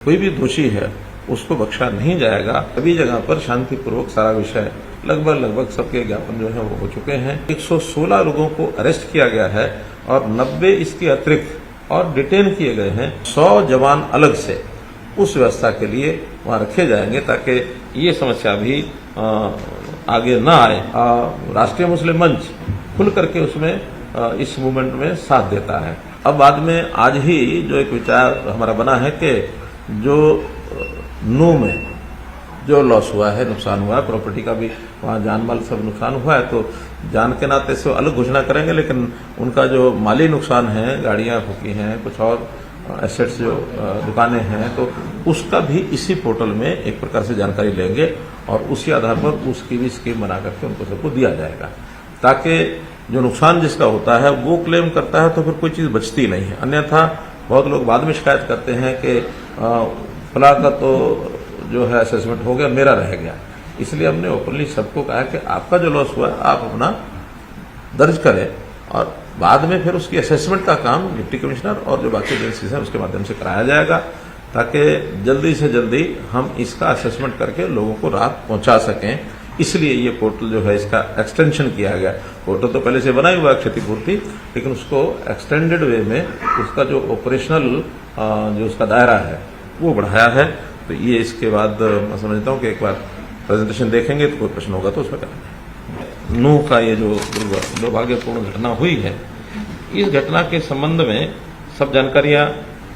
कोई भी दोषी है उसको बख्शा नहीं जाएगा। सभी जगह पर शांतिपूर्वक सारा विषय लगभग सबके ज्ञापन जो है वो हो चुके हैं। 116 लोगों को अरेस्ट किया गया है और 90 इसके अतिरिक्त और डिटेन किए गए हैं। 100 जवान अलग से उस व्यवस्था के लिए वहां रखे जाएंगे ताकि ये समस्या भी आगे न आए। राष्ट्रीय मुस्लिम मंच खुल करके उसमें इस मूवमेंट में साथ देता है। अब बाद में आज ही जो एक विचार हमारा बना है कि जो नू में जो लॉस हुआ है, नुकसान हुआ है, प्रॉपर्टी का भी वहाँ जान माल सब नुकसान हुआ है, तो जान के नाते से अलग घोषणा करेंगे, लेकिन उनका जो माली नुकसान है, गाड़ियाँ फूकी हैं, कुछ और एसेट्स जो दुकानें हैं, तो उसका भी इसी पोर्टल में एक प्रकार से जानकारी लेंगे और उसी आधार पर उसकी भी स्कीम बना करके उनको सबको दिया जाएगा, ताकि जो नुकसान जिसका होता है वो क्लेम करता है तो फिर कोई चीज़ बचती नहीं है। अन्यथा बहुत लोग बाद में शिकायत करते हैं कि फला का तो जो है असेसमेंट हो गया, मेरा रह गया। इसलिए हमने ओपनली सबको कहा कि आपका जो लॉस हुआ है आप अपना दर्ज करें और बाद में फिर उसकी असेसमेंट का काम डिप्टी कमिश्नर और जो बाकी एजेंसीज हैं उसके माध्यम से कराया जाएगा, ताकि जल्दी से जल्दी हम इसका असेसमेंट करके लोगों को राहत पहुंचा सकें। इसलिए ये पोर्टल जो है इसका एक्सटेंशन किया गया। पोर्टल तो पहले से बना ही हुआ है क्षतिपूर्ति, लेकिन उसको एक्सटेंडेड वे में उसका जो ऑपरेशनल जो उसका दायरा है वो बढ़ाया है। तो ये इसके बाद मैं समझता हूँ कि एक बार प्रेजेंटेशन देखेंगे तो कोई प्रश्न होगा तो उसमें करेंगे। नूह का ये जो दुर्भाग्यपूर्ण घटना हुई है, इस घटना के संबंध में सब जानकारियां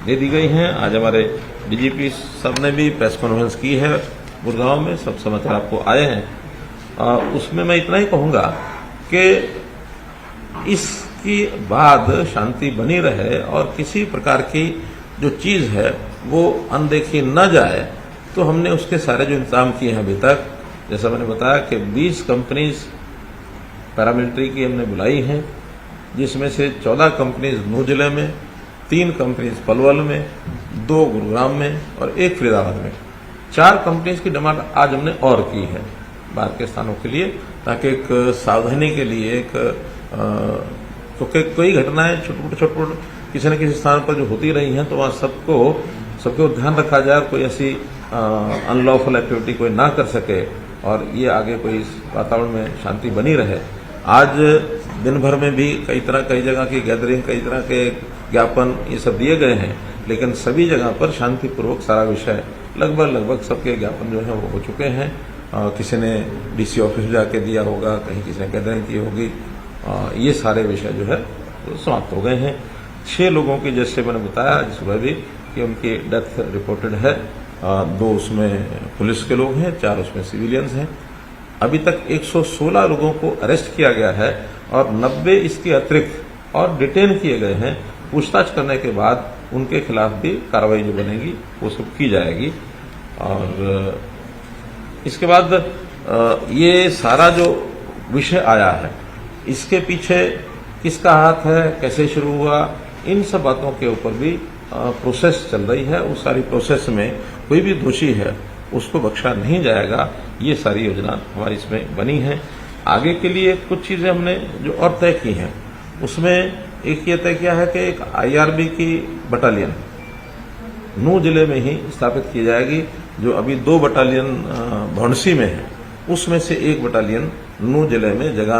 दे दी गई हैं। आज हमारे डीजीपी साहब ने भी प्रेस कॉन्फ्रेंस की है गुड़गांव में, सब समाचार आपको आए हैं। उसमें मैं इतना ही कहूंगा कि इसकी बाद शांति बनी रहे और किसी प्रकार की जो चीज है वो अनदेखी न जाए, तो हमने उसके सारे जो इंतजाम किए हैं अभी तक, जैसा मैंने बताया कि 20 कंपनीज पैरामिलिट्री की हमने बुलाई हैं, जिसमें से 14 कंपनीज नूह जिले में, 3 कंपनीज पलवल में, 2 गुरुग्राम में और 1 फरीदाबाद में। 4 कंपनीज की डिमांड आज हमने और की है बाहर के स्थानों के लिए, ताकि एक सावधानी के लिए क्योंकि कई घटनाएं छोट किसी न किसी स्थान पर जो होती रही हैं, तो वहाँ सबको ध्यान रखा जाए, कोई ऐसी अनलॉफुल एक्टिविटी कोई ना कर सके और ये आगे कोई इस वातावरण में शांति बनी रहे। आज दिन भर में भी कई जगह की गैदरिंग, कई तरह के ज्ञापन ये सब दिए गए हैं, लेकिन सभी जगह पर शांतिपूर्वक सारा विषय लगभग सबके ज्ञापन जो है वो हो चुके हैं। किसी ने डीसी ऑफिस जाके दिया होगा, कहीं किसी ने गैदरिंग की होगी, ये सारे विषय जो है वो समाप्त हो गए हैं। 6 लोगों की, जैसे मैंने बताया आज सुबह भी, कि उनकी डेथ रिपोर्टेड है। 2 उसमें पुलिस के लोग हैं, 4 उसमें सिविलियंस हैं। अभी तक 116 लोगों को अरेस्ट किया गया है और 90 इसके अतिरिक्त और डिटेन किए गए हैं। पूछताछ करने के बाद उनके खिलाफ भी कार्रवाई जो बनेगी वो सब की जाएगी। और इसके बाद ये सारा जो विषय आया है, इसके पीछे किसका हाथ है, कैसे शुरू हुआ, इन सब बातों के ऊपर भी प्रोसेस चल रही है। उस सारी प्रोसेस में कोई भी दोषी है उसको बख्शा नहीं जाएगा। ये सारी योजना हमारी इसमें बनी है। आगे के लिए कुछ चीजें हमने जो और तय की हैं, उसमें एक ये तय किया है कि एक IRB की बटालियन नूह जिले में ही स्थापित की जाएगी। जो अभी 2 बटालियन भौंडसी में है, उसमें से 1 बटालियन नूह जिले में जगह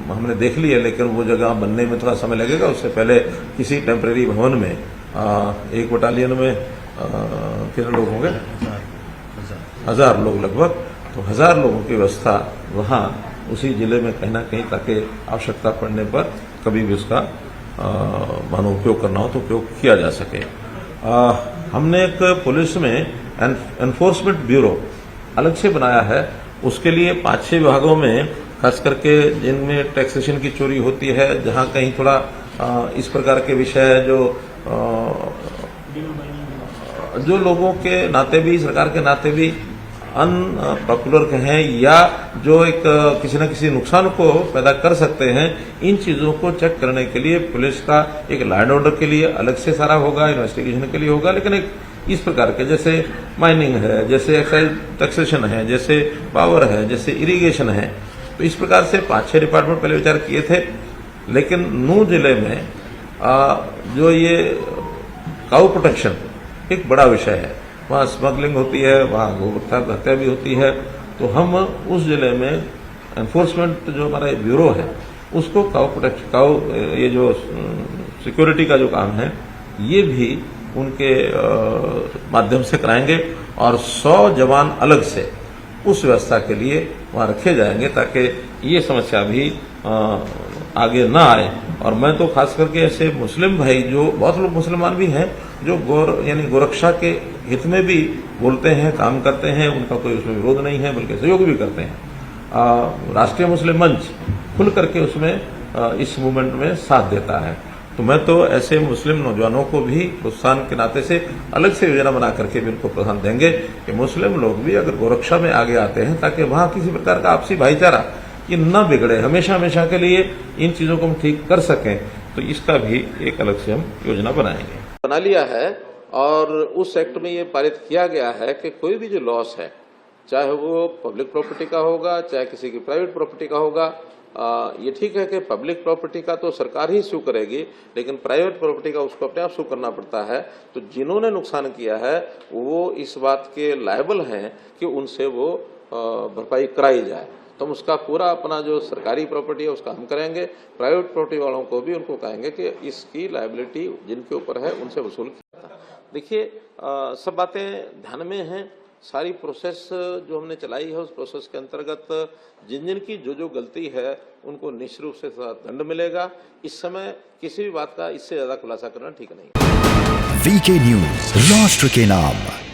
हमने देख ली है, लेकिन वो जगह बनने में थोड़ा समय लगेगा। उससे पहले किसी टेम्परेरी भवन में 1 बटालियन में कितने लोग होंगे, 1000 लोग लगभग, तो 1000 लोगों की व्यवस्था वहाँ उसी जिले में कहीं ना कहीं, ताकि आवश्यकता पड़ने पर कभी भी उसका मानो उपयोग करना हो तो उपयोग किया जा सके। हमने एक पुलिस में एनफोर्समेंट ब्यूरो अलग से बनाया है। उसके लिए 5-6 विभागों में, खास करके जिनमें टैक्सेशन की चोरी होती है, जहां कहीं थोड़ा इस प्रकार के विषय जो लोगों के नाते भी, सरकार के नाते भी अनपॉपुलर कहें, या जो एक किसी न किसी नुकसान को पैदा कर सकते हैं, इन चीजों को चेक करने के लिए पुलिस का एक लॉ एंड ऑर्डर के लिए अलग से सारा होगा, इन्वेस्टिगेशन के लिए होगा। लेकिन एक इस प्रकार के, जैसे माइनिंग है, जैसे एक्साइज टैक्सेशन है, जैसे पावर है, जैसे इरिगेशन है, तो इस प्रकार से 5-6 डिपार्टमेंट पहले विचार किए थे। लेकिन नूह जिले में जो ये काऊ प्रोटेक्शन एक बड़ा विषय है, वहाँ स्मगलिंग होती है, वहाँ गोवत्था हत्या भी होती है। तो हम उस जिले में एनफोर्समेंट जो हमारा ब्यूरो है उसको काउ ये जो सिक्योरिटी का जो काम है ये भी उनके माध्यम से कराएंगे और 100 जवान अलग से उस व्यवस्था के लिए वहां रखे जाएंगे ताकि ये समस्या भी आगे ना आए। और मैं तो खास करके ऐसे मुस्लिम भाई, जो बहुत लोग मुसलमान भी हैं जो यानी गोरक्षा के हित में भी बोलते हैं, काम करते हैं, उनका कोई उसमें विरोध नहीं है बल्कि सहयोग भी करते हैं। राष्ट्रीय मुस्लिम मंच खुल करके उसमें इस मूवमेंट में साथ देता है। तो मैं तो ऐसे मुस्लिम नौजवानों को भी प्रोत्साहन के नाते से अलग से योजना बना करके भी उनको प्रोत्साहन देंगे कि मुस्लिम लोग भी अगर गोरक्षा में आगे आते हैं ताकि वहां किसी प्रकार का आपसी भाईचारा ये न बिगड़े, हमेशा हमेशा के लिए इन चीजों को हम ठीक कर सकें, तो इसका भी एक अलग से हम योजना बनाएंगे। बना लिया है और उस एक्ट में ये पारित किया गया है कि कोई भी जो लॉस है, चाहे वो पब्लिक प्रॉपर्टी का होगा चाहे किसी की प्राइवेट प्रॉपर्टी का होगा, ये ठीक है कि पब्लिक प्रॉपर्टी का तो सरकार ही सू करेगी, लेकिन प्राइवेट प्रॉपर्टी का उसको अपने आप सू करना पड़ता है। तो जिन्होंने नुकसान किया है वो इस बात के लायबल हैं कि उनसे वो भरपाई कराई जाए। तो हम उसका पूरा अपना जो सरकारी प्रॉपर्टी है उसका हम करेंगे, प्राइवेट प्रॉपर्टी वालों को भी उनको कहेंगे कि इसकी लायबिलिटी जिनके ऊपर है उनसे वसूल किया। देखिए सब बातें ध्यान में हैं, सारी प्रोसेस जो हमने चलाई है उस प्रोसेस के अंतर्गत जिन जिन की जो जो गलती है उनको निश्चित रूप से दंड मिलेगा। इस समय किसी भी बात का इससे ज्यादा खुलासा करना ठीक नहीं। वीके न्यूज, राष्ट्र के नाम।